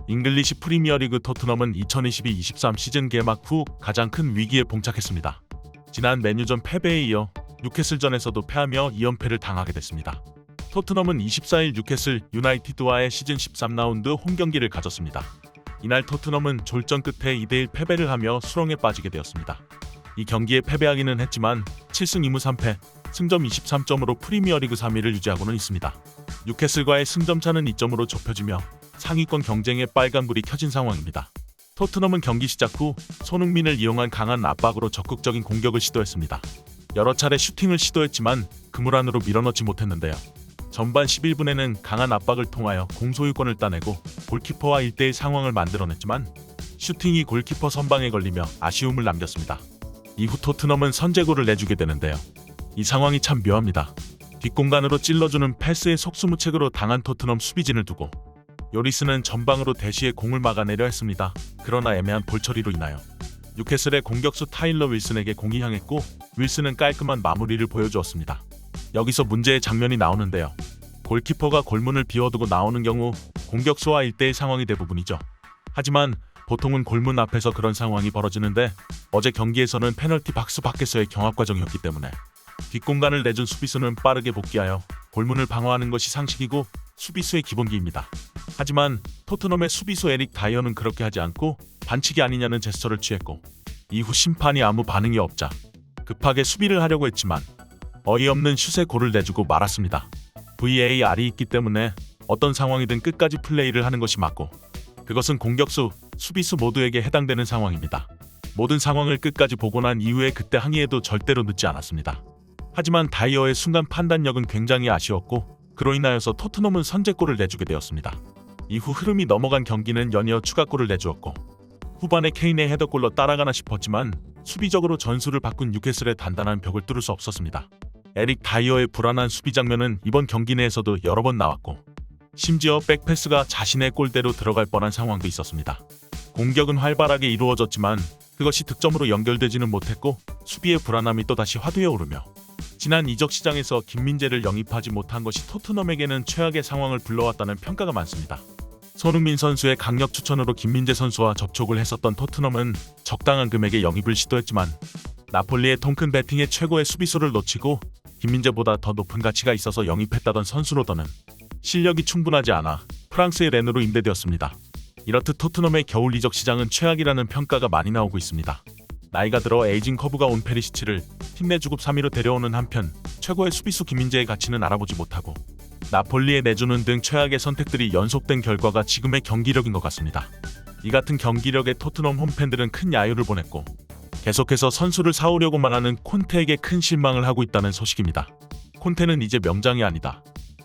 잉글리시 프리미어리그 토트넘은 2022-23 시즌 개막 후 가장 큰 위기에 봉착했습니다. 지난 맨유전 패배에 이어 뉴캐슬전에서도 패하며 2연패를 당하게 됐습니다. 토트넘은 24일 뉴캐슬 유나이티드와의 시즌 13라운드 홈경기를 가졌습니다. 이날 토트넘은 졸전 끝에 2대1 패배를 하며 수렁에 빠지게 되었습니다. 이 경기에 패배하기는 했지만 7승 2무 3패, 승점 23점으로 프리미어리그 3위를 유지하고는 있습니다. 뉴캐슬과의 승점차는 2점으로 좁혀지며 상위권 경쟁에 빨간불이 켜진 상황입니다. 토트넘은 경기 시작 후 손흥민을 이용한 강한 압박으로 적극적인 공격을 시도했습니다. 여러 차례 슈팅을 시도했지만 그물 안으로 밀어넣지 못했는데요. 전반 11분에는 강한 압박을 통하여 공소유권을 따내고 골키퍼와 1대1 상황을 만들어냈지만 슈팅이 골키퍼 선방에 걸리며 아쉬움을 남겼습니다. 이후 토트넘은 선제골을 내주게 되는데요. 이 상황이 참 묘합니다. 뒷공간으로 찔러주는 패스에 속수무책으로 당한 토트넘 수비진을 두고 요리스는 전방으로 대시해 공을 막아내려 했습니다. 그러나 애매한 볼 처리로 인하여 뉴캐슬의 공격수 타일러 윌슨에게 공이 향했고 윌슨은 깔끔한 마무리를 보여주었습니다. 여기서 문제의 장면이 나오는데요. 골키퍼가 골문을 비워두고 나오는 경우 공격수와 1대1 상황이 대부분이죠. 하지만 보통은 골문 앞에서 그런 상황이 벌어지는데 어제 경기에서는 페널티 박스 밖에서의 경합 과정이었기 때문에 뒷공간을 내준 수비수는 빠르게 복귀하여 골문을 방어하는 것이 상식이고 수비수의 기본기입니다. 하지만 토트넘의 수비수 에릭 다이어는 그렇게 하지 않고 반칙이 아니냐는 제스처를 취했고 이후 심판이 아무 반응이 없자 급하게 수비를 하려고 했지만 어이없는 슛에 골을 내주고 말았습니다. VAR이 있기 때문에 어떤 상황이든 끝까지 플레이를 하는 것이 맞고 그것은 공격수, 수비수 모두에게 해당되는 상황입니다. 모든 상황을 끝까지 보고 난 이후에 그때 항의해도 절대로 늦지 않았습니다. 하지만 다이어의 순간 판단력은 굉장히 아쉬웠고 그로 인하여서 토트넘은 선제골을 내주게 되었습니다. 이후 흐름이 넘어간 경기는 연이어 추가골을 내주었고 후반에 케인의 헤더골로 따라가나 싶었지만 수비적으로 전술을 바꾼 뉴캐슬의 단단한 벽을 뚫을 수 없었습니다. 에릭 다이어의 불안한 수비 장면은 이번 경기 내에서도 여러 번 나왔고 심지어 백패스가 자신의 골대로 들어갈 뻔한 상황도 있었습니다. 공격은 활발하게 이루어졌지만 그것이 득점으로 연결되지는 못했고 수비의 불안함이 또다시 화두에 오르며 지난 이적 시장에서 김민재를 영입하지 못한 것이 토트넘에게는 최악의 상황을 불러왔다는 평가가 많습니다. 손흥민 선수의 강력 추천으로 김민재 선수와 접촉을 했었던 토트넘은 적당한 금액의 영입을 시도했지만 나폴리의 통큰 배팅에 최고의 수비수를 놓치고 김민재보다 더 높은 가치가 있어서 영입했다던 선수 로더는 실력이 충분하지 않아 프랑스의 렌으로 임대되었습니다. 이렇듯 토트넘의 겨울 이적 시장은 최악이라는 평가가 많이 나오고 있습니다. 나이가 들어 에이징 커브가 온 페리시치를 팀 내 주급 3위로 데려오는 한편 최고의 수비수 김민재의 가치는 알아보지 못하고 나폴리에 내주는 등 최악의 선택들이 연속된 결과가 지금의 경기력인 것 같습니다. 이 같은 경기력에 토트넘 홈팬들은 큰 야유를 보냈고 계속해서 선수를 사오려고만 하는 콘테에게 큰 실망을 하고 있다는 소식입니다. 콘테는 이제 명장이 아니다.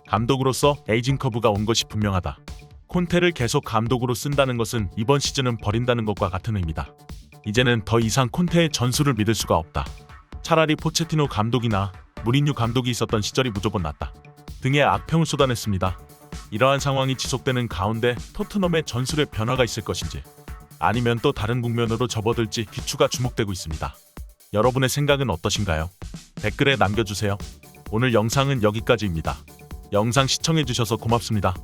감독으로서 에이징 커브가 온 것이 분명하다. 콘테를 계속 감독으로 쓴다는 것은 이번 시즌은 버린다는 것과 같은 의미다. 이제는 더 이상 콘테의 전술을 믿을 수가 없다. 차라리 포체티노 감독이나 무리뉴 감독이 있었던 시절이 무조건 낫다. 등의 악평을 쏟아냈습니다. 이러한 상황이 지속되는 가운데 토트넘의 전술에 변화가 있을 것인지 아니면 또 다른 국면으로 접어들지 귀추가 주목되고 있습니다. 여러분의 생각은 어떠신가요? 댓글에 남겨주세요. 오늘 영상은 여기까지입니다. 영상 시청해주셔서 고맙습니다.